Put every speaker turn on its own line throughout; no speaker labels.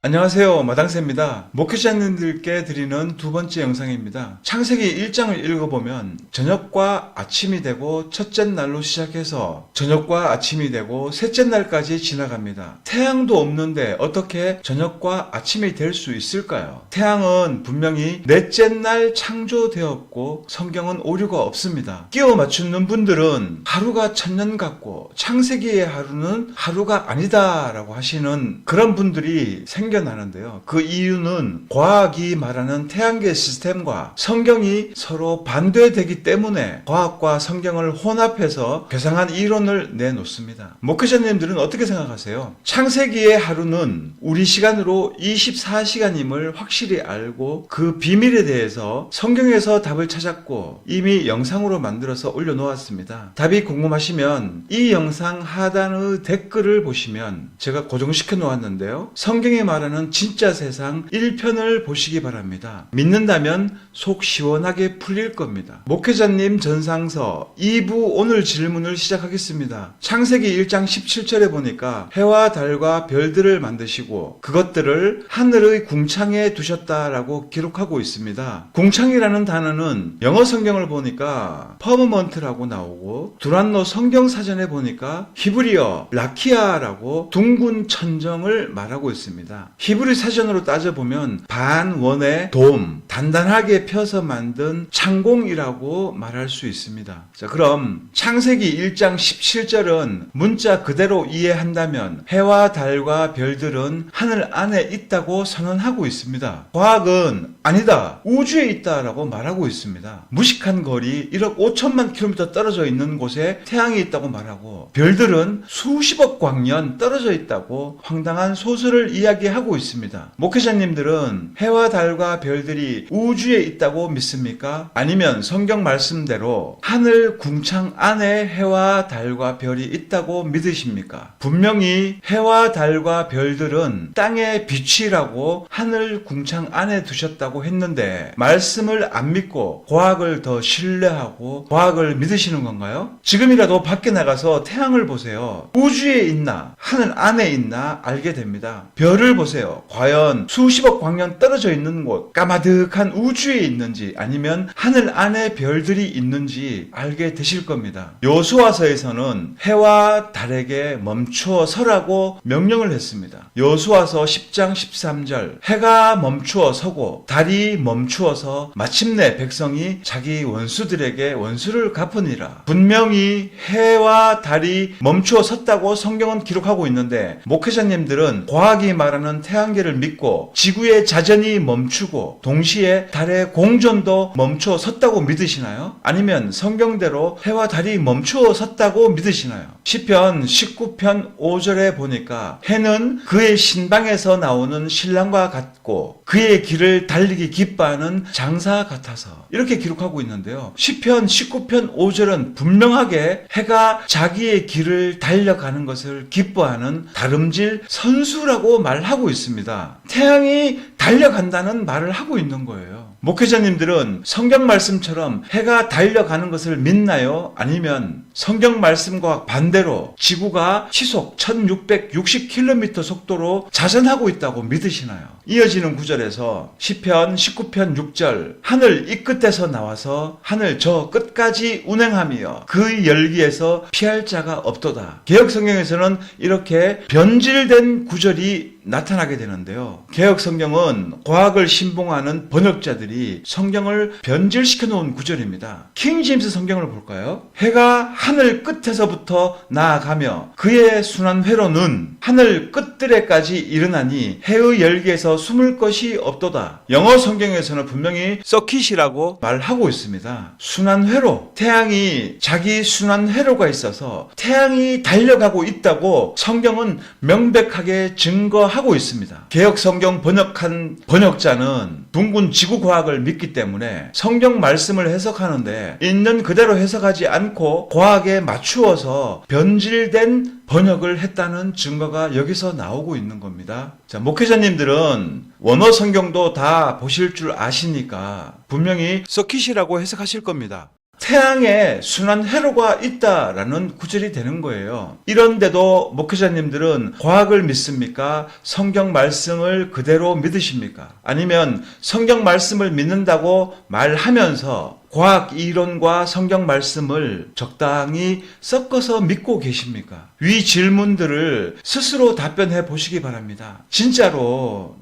안녕하세요, 마당새입니다. 목회자님들께 드리는 두 번째 영상입니다. 창세기 1장을 읽어보면 저녁과 아침이 되고 첫째 날로 시작해서 저녁과 아침이 되고 셋째 날까지 지나갑니다. 태양도 없는데 어떻게 저녁과 아침이 될 수 있을까요? 태양은 분명히 넷째 날 창조되었고 성경은 오류가 없습니다. 끼워 맞추는 분들은 하루가 천년 같고 창세기의 하루는 하루가 아니다 라고 하시는 그런 분들이 생겨나는데요. 그 이유는 과학이 말하는 태양계 시스템과 성경이 서로 반대되기 때문에 과학과 성경을 혼합해서 괴상한 이론을 내놓습니다. 목회자님들은 어떻게 생각하세요? 창세기의 하루는 우리 시간으로 24시간임을 확실히 알고 그 비밀에 대해서 성경에서 답을 찾았고 이미 영상으로 만들어서 올려놓았습니다. 답이 궁금하시면 이 영상 하단의 댓글을 보시면 제가 고정시켜 놓았는데요. 성경에 말하는 진짜 세상 1편을 보시기 바랍니다. 믿는다면 속 시원하게 풀릴 겁니다. 목회자님 전상서 2부 오늘 질문을 시작하겠습니다. 창세기 1장 17절에 보니까 해와 달과 별들을 만드시고 그것들을 하늘의 궁창에 두셨다라고 기록하고 있습니다. 궁창이라는 단어는 영어 성경을 보니까 퍼머먼트라고 나오고 두란노 성경 사전에 보니까 히브리어 라키아라고 둥근 천정을 말하고 있습니다. 히브리 사전으로 따져보면 반원의 돔, 단단하게 펴서 만든 창공이라고 말할 수 있습니다. 자, 그럼 창세기 1장 17절은 문자 그대로 이해한다면 해와 달과 별들은 하늘 안에 있다고 선언하고 있습니다. 과학은 아니다, 우주에 있다라고 말하고 있습니다. 무식한 거리 1억 5천만 킬로미터 떨어져 있는 곳에 태양이 있다고 말하고 별들은 수십억 광년 떨어져 있다고 황당한 소설을 이야기하고 있습니다. 목회자님들은 해와 달과 별들이 우주에 있다고 믿습니까? 아니면 성경 말씀대로 하늘 궁창 안에 해와 달과 별이 있다고 믿으십니까? 분명히 해와 달과 별들은 땅의 빛이라고 하늘 궁창 안에 두셨다고 했는데 말씀을 안 믿고 과학을 더 신뢰하고 과학을 믿으시는 건가요? 지금이라도 밖에 나가서 태양을 보세요. 우주에 있나 하늘 안에 있나 알게 됩니다. 별을 보세요. 과연 수십억 광년 떨어져 있는 곳 까마득한 우주에 있는지 아니면 하늘 안에 별들이 있는지 알게 되실 겁니다. 여호수아서에서는 해와 달에게 멈추어 서라고 명령을 했습니다. 여호수아서 10장 13절 해가 멈추어 서고 달이 멈추어서 마침내 백성이 자기 원수들에게 원수를 갚으니라. 분명히 해와 달이 멈추어 섰다고 성경은 기록하고 있는데 목회자님들은 과학이 말하는 태양계를 믿고 지구의 자전이 멈추고 동시에 달의 공전도 멈추어 섰다고 믿으시나요? 아니면 성경대로 해와 달이 멈추어 섰다고 믿으시나요? 시편 19편 5절에 보니까 해는 그의 신방에서 나오는 신랑과 같고 그의 길을 달리기 기뻐하는 장사 같아서 이렇게 기록하고 있는데요. 시편 19편 5절은 분명하게 해가 자기의 길을 달려가는 것을 기뻐하는 다름질 선수라고 말하고 있습니다. 태양이 달려간다는 말을 하고 있는 거예요. 목회자님들은 성경 말씀처럼 해가 달려가는 것을 믿나요? 아니면 성경 말씀과 반대로 지구가 시속 1660km 속도로 자전하고 있다고 믿으시나요? 이어지는 구절에서 시편 19편 6절 하늘 이 끝에서 나와서 하늘 저 끝까지 운행하며 그 열기에서 피할 자가 없도다. 개역성경에서는 이렇게 변질된 구절이 나타나게 되는데요. 개역성경은 과학을 신봉하는 번역자들이 성경을 변질시켜 놓은 구절입니다. 킹제임스 성경을 볼까요? 해가 하늘 끝에서부터 나아가며 그의 순환 회로는 하늘 끝들에까지 이르나니 해의 열기에서 숨을 것이 없도다. 영어 성경에서는 분명히 서킷이라고 말하고 있습니다. 순환 회로, 태양이 자기 순환 회로가 있어서 태양이 달려가고 있다고 성경은 명백하게 증거하고 있습니다. 개역 성경 번역한 번역자는 둥근 지구 과학을 믿기 때문에 성경 말씀을 해석하는데 있는 그대로 해석하지 않고 과학에 맞추어서 변질된 번역을 했다는 증거가 여기서 나오고 있는 겁니다. 자, 목회자님들은 원어 성경도 다 보실 줄 아시니까 분명히 서킷이라고 해석하실 겁니다. 태양에 순환 회로가 있다라는 구절이 되는 거예요. 이런데도 목회자님들은 과학을 믿습니까? 성경 말씀을 그대로 믿으십니까? 아니면 성경 말씀을 믿는다고 말하면서 과학 이론과 성경 말씀을 적당히 섞어서 믿고 계십니까? 위 질문들을 스스로 답변해 보시기 바랍니다. 진짜로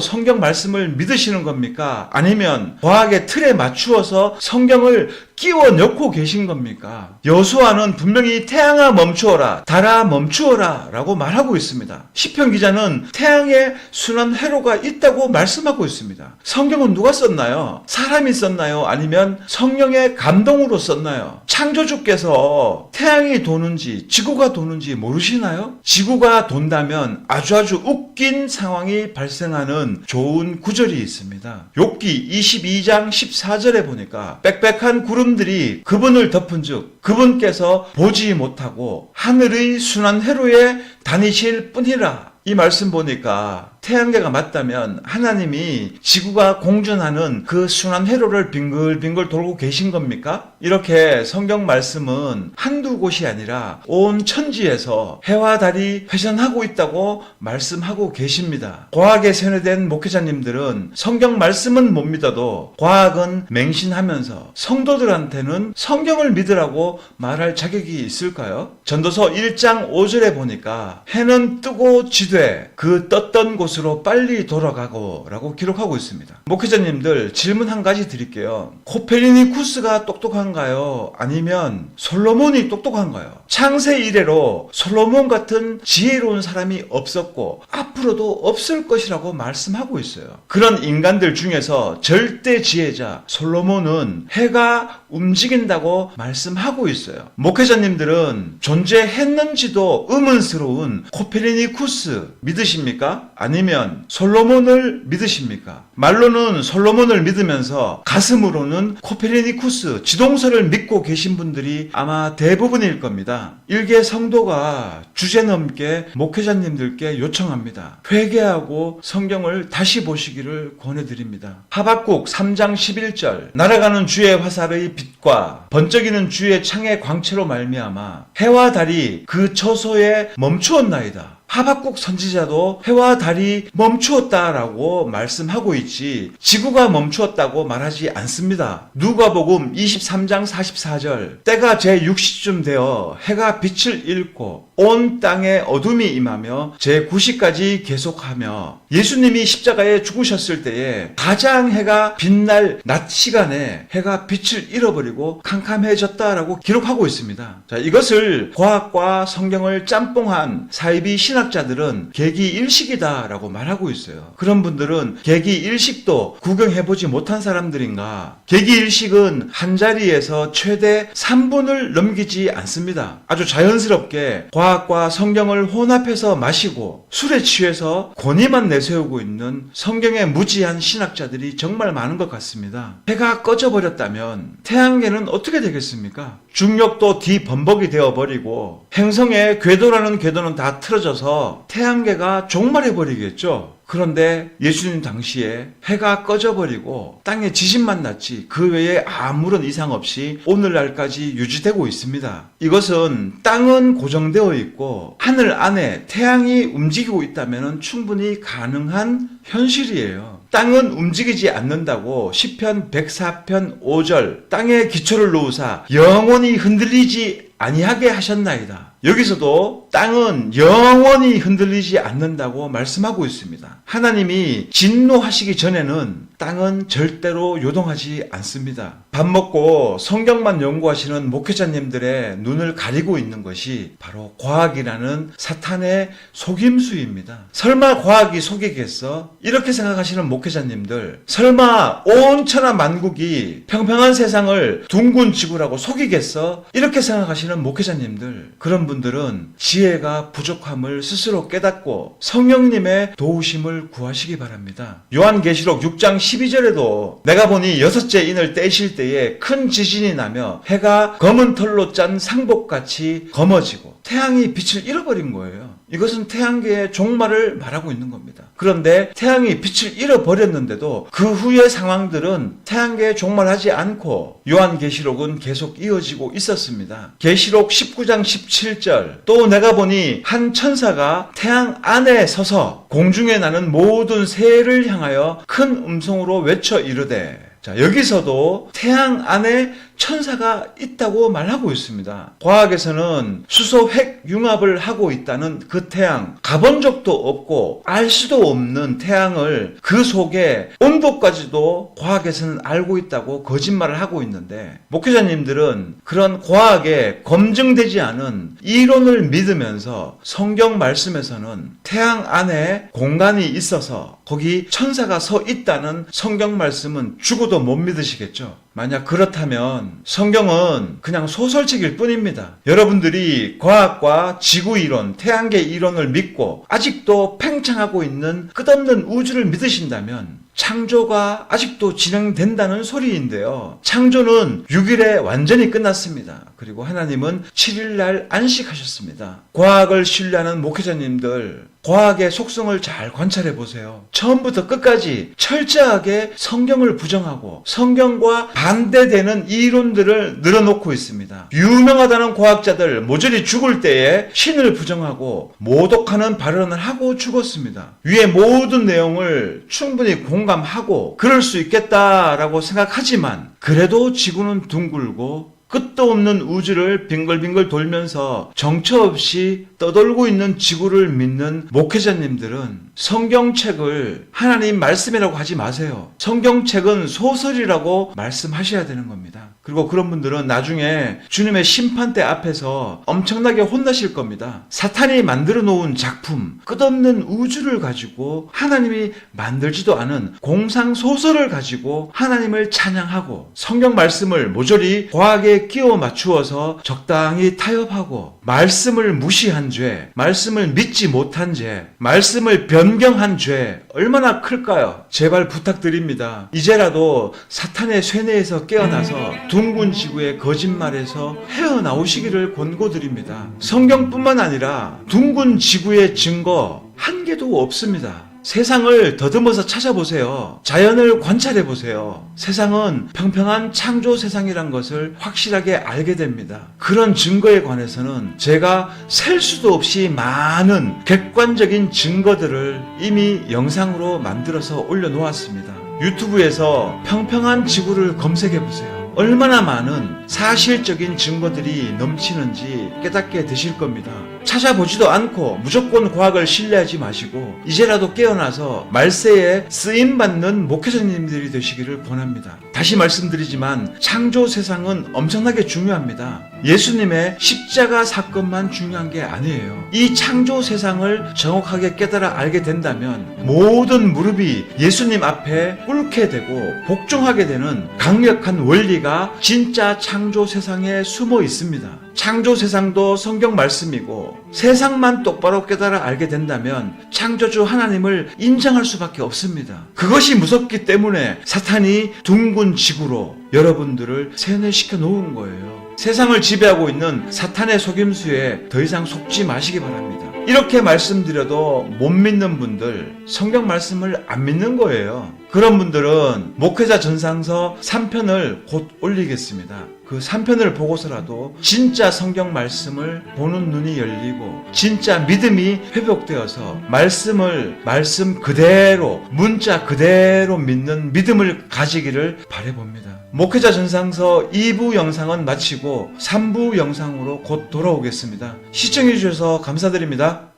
성경 말씀을 믿으시는 겁니까? 아니면 과학의 틀에 맞추어서 성경을 끼워 넣고 계신 겁니까? 여호수아는 분명히 태양아 멈추어라, 달아 멈추어라 라고 말하고 있습니다. 시편 기자는 태양의 순환 회로가 있다고 말씀하고 있습니다. 성경은 누가 썼나요? 사람이 썼나요? 아니면 성령의 감동으로 썼나요? 창조주께서 태양이 도는지 지구가 도는지 모르시나요? 지구가 돈다면 아주 웃긴 상황이 발생하는 좋은 구절이 있습니다. 욥기 22장 14절에 보니까 빽빽한 구름들이 그분을 덮은 즉 그분께서 보지 못하고 하늘의 순환 회로에 다니실 뿐이라. 이 말씀 보니까 태양계가 맞다면 하나님이 지구가 공전하는 그 순환 회로를 빙글빙글 돌고 계신 겁니까? 이렇게 성경 말씀은 한두 곳이 아니라 온 천지에서 해와 달이 회전하고 있다고 말씀하고 계십니다. 과학에 세뇌된 목회자님들은 성경 말씀은 못 믿어도 과학은 맹신하면서 성도들한테는 성경을 믿으라고 말할 자격이 있을까요? 전도서 1장 5절에 보니까 해는 뜨고 지되 그 떴던 곳으로 빨리 돌아가고 라고 기록하고 있습니다. 목회자님들 질문 한 가지 드릴게요. 코페르니쿠스가 똑똑한가요? 아니면 솔로몬이 똑똑한가요? 창세 이래로 솔로몬 같은 지혜로운 사람이 없었고 앞으로도 없을 것이라고 말씀하고 있어요. 그런 인간들 중에서 절대 지혜자 솔로몬은 해가 움직인다고 말씀하고 있어요. 목회자님들은 존재했는지도 의문스러운 코페르니쿠스 믿으십니까? 아니면 솔로몬을 믿으십니까? 말로는 솔로몬을 믿으면서 가슴으로는 코페르니쿠스 지동설을 믿고 계신 분들이 아마 대부분일 겁니다. 일개 성도가 주제넘게 목회자님들께 요청합니다. 회개하고 성경을 다시 보시기를 권해드립니다. 하박국 3장 11절 날아가는 주의 화살의 빛과 번쩍이는 주의 창의 광채로 말미암아 해와 달이 그 처소에 멈추었나이다. 하박국 선지자도 해와 달이 멈추었다라고 말씀하고 있지 지구가 멈추었다고 말하지 않습니다. 누가복음 23장 44절 때가 제6시쯤 되어 해가 빛을 잃고 온 땅에 어둠이 임하며 제9시까지 계속하며 예수님이 십자가에 죽으셨을 때에 가장 해가 빛날 낮 시간에 해가 빛을 잃어버리고 캄캄해졌다라고 기록하고 있습니다. 자, 이것을 과학과 성경을 짬뽕한 사이비 신학자들은 개기일식이다라고 말하고 있어요. 그런 분들은 개기일식도 구경해보지 못한 사람들인가? 개기일식은 한자리에서 최대 3분을 넘기지 않습니다. 아주 자연스럽게 과학과 성경을 혼합해서 마시고 술에 취해서 권위만 내세우고 있는 성경에 무지한 신학자들이 정말 많은 것 같습니다. 해가 꺼져버렸다면 태양계는 어떻게 되겠습니까? 중력도 뒤범벅이 되어버리고 행성의 궤도라는 궤도는 다 틀어져서 태양계가 종말해버리겠죠. 그런데 예수님 당시에 해가 꺼져버리고 땅에 지진만 났지 그 외에 아무런 이상 없이 오늘날까지 유지되고 있습니다. 이것은 땅은 고정되어 있고 하늘 안에 태양이 움직이고 있다면 충분히 가능한 현실이에요. 땅은 움직이지 않는다고 시편 104편 5절 땅에 기초를 놓으사 영원히 흔들리지 아니하게 하셨나이다. 여기서도 땅은 영원히 흔들리지 않는다고 말씀하고 있습니다. 하나님이 진노하시기 전에는 땅은 절대로 요동하지 않습니다. 밥 먹고 성경만 연구하시는 목회자님들의 눈을 가리고 있는 것이 바로 과학이라는 사탄의 속임수입니다. 설마 과학이 속이겠어? 이렇게 생각하시는 목회자님들, 설마 온 천하 만국이 평평한 세상을 둥근 지구라고 속이겠어? 이렇게 생각하시는 목회자님들, 그런 분들은 지혜가 부족함을 스스로 깨닫고 성령님의 도우심을 구하시기 바랍니다. 요한계시록 6장 12절에도 내가 보니 여섯째 인을 떼실 때에 큰 지진이 나며 해가 검은 털로 짠 상복같이 검어지고 태양이 빛을 잃어버린 거예요. 이것은 태양계의 종말을 말하고 있는 겁니다. 그런데 태양이 빛을 잃어버렸는데도 그 후의 상황들은 태양계의 종말하지 않고 요한계시록은 계속 이어지고 있었습니다. 계시록 19장 17절, 또 내가 보니 한 천사가 태양 안에 서서 공중에 나는 모든 새를 향하여 큰 음성으로 외쳐 이르되, 자, 여기서도 태양 안에 천사가 있다고 말하고 있습니다. 과학에서는 수소 핵 융합을 하고 있다는 그 태양, 가본 적도 없고 알 수도 없는 태양을 그 속에 온도까지도 과학에서는 알고 있다고 거짓말을 하고 있는데, 목회자님들은 그런 과학에 검증되지 않은 이론을 믿으면서 성경 말씀에서는 태양 안에 공간이 있어서 거기 천사가 서 있다는 성경 말씀은 죽어도 못 믿으시겠죠? 만약 그렇다면 성경은 그냥 소설책일 뿐입니다. 여러분들이 과학과 지구이론, 태양계 이론을 믿고 아직도 팽창하고 있는 끝없는 우주를 믿으신다면 창조가 아직도 진행된다는 소리인데요. 창조는 6일에 완전히 끝났습니다. 그리고 하나님은 7일날 안식하셨습니다. 과학을 신뢰하는 목회자님들, 과학의 속성을 잘 관찰해 보세요. 처음부터 끝까지 철저하게 성경을 부정하고 성경과 반대되는 이론들을 늘어놓고 있습니다. 유명하다는 과학자들 모조리 죽을 때에 신을 부정하고 모독하는 발언을 하고 죽었습니다. 위의 모든 내용을 충분히 공감하고 그럴 수 있겠다라고 생각하지만 그래도 지구는 둥글고 끝도 없는 우주를 빙글빙글 돌면서 정처 없이 떠돌고 있는 지구를 믿는 목회자님들은 성경책을 하나님 말씀이라고 하지 마세요. 성경책은 소설이라고 말씀하셔야 되는 겁니다. 그리고 그런 분들은 나중에 주님의 심판대 앞에서 엄청나게 혼나실 겁니다. 사탄이 만들어 놓은 작품, 끝없는 우주를 가지고 하나님이 만들지도 않은 공상소설을 가지고 하나님을 찬양하고 성경 말씀을 모조리 과학에 끼워 맞추어서 적당히 타협하고 말씀을 무시한 죄, 말씀을 믿지 못한 죄, 말씀을 변경한 죄 얼마나 클까요? 제발 부탁드립니다. 이제라도 사탄의 쇠뇌에서 깨어나서 둥근 지구의 거짓말에서 헤어나오시기를 권고드립니다. 성경뿐만 아니라 둥근 지구의 증거 한 개도 없습니다. 세상을 더듬어서 찾아보세요. 자연을 관찰해보세요. 세상은 평평한 창조 세상이란 것을 확실하게 알게 됩니다. 그런 증거에 관해서는 제가 셀 수도 없이 많은 객관적인 증거들을 이미 영상으로 만들어서 올려놓았습니다. 유튜브에서 평평한 지구를 검색해보세요. 얼마나 많은 사실적인 증거들이 넘치는지 깨닫게 되실 겁니다. 찾아보지도 않고 무조건 과학을 신뢰하지 마시고 이제라도 깨어나서 말세에 쓰임받는 목회자님들이 되시기를 권합니다. 다시 말씀드리지만 창조 세상은 엄청나게 중요합니다. 예수님의 십자가 사건만 중요한 게 아니에요. 이 창조 세상을 정확하게 깨달아 알게 된다면 모든 무릎이 예수님 앞에 꿇게 되고 복종하게 되는 강력한 원리가 진짜 창조 세상에 숨어 있습니다. 창조 세상도 성경 말씀이고 세상만 똑바로 깨달아 알게 된다면 창조주 하나님을 인정할 수밖에 없습니다. 그것이 무섭기 때문에 사탄이 둥근 지구로 여러분들을 세뇌시켜 놓은 거예요. 세상을 지배하고 있는 사탄의 속임수에 더 이상 속지 마시기 바랍니다. 이렇게 말씀드려도 못 믿는 분들, 성경 말씀을 안 믿는 거예요. 그런 분들은 목회자 전상서 3편을 곧 올리겠습니다. 그 3편을 보고서라도 진짜 성경 말씀을 보는 눈이 열리고 진짜 믿음이 회복되어서 말씀을 말씀 그대로 문자 그대로 믿는 믿음을 가지기를 바라봅니다. 목회자 전상서 2부 영상은 마치고 3부 영상으로 곧 돌아오겠습니다. 시청해 주셔서 감사드립니다.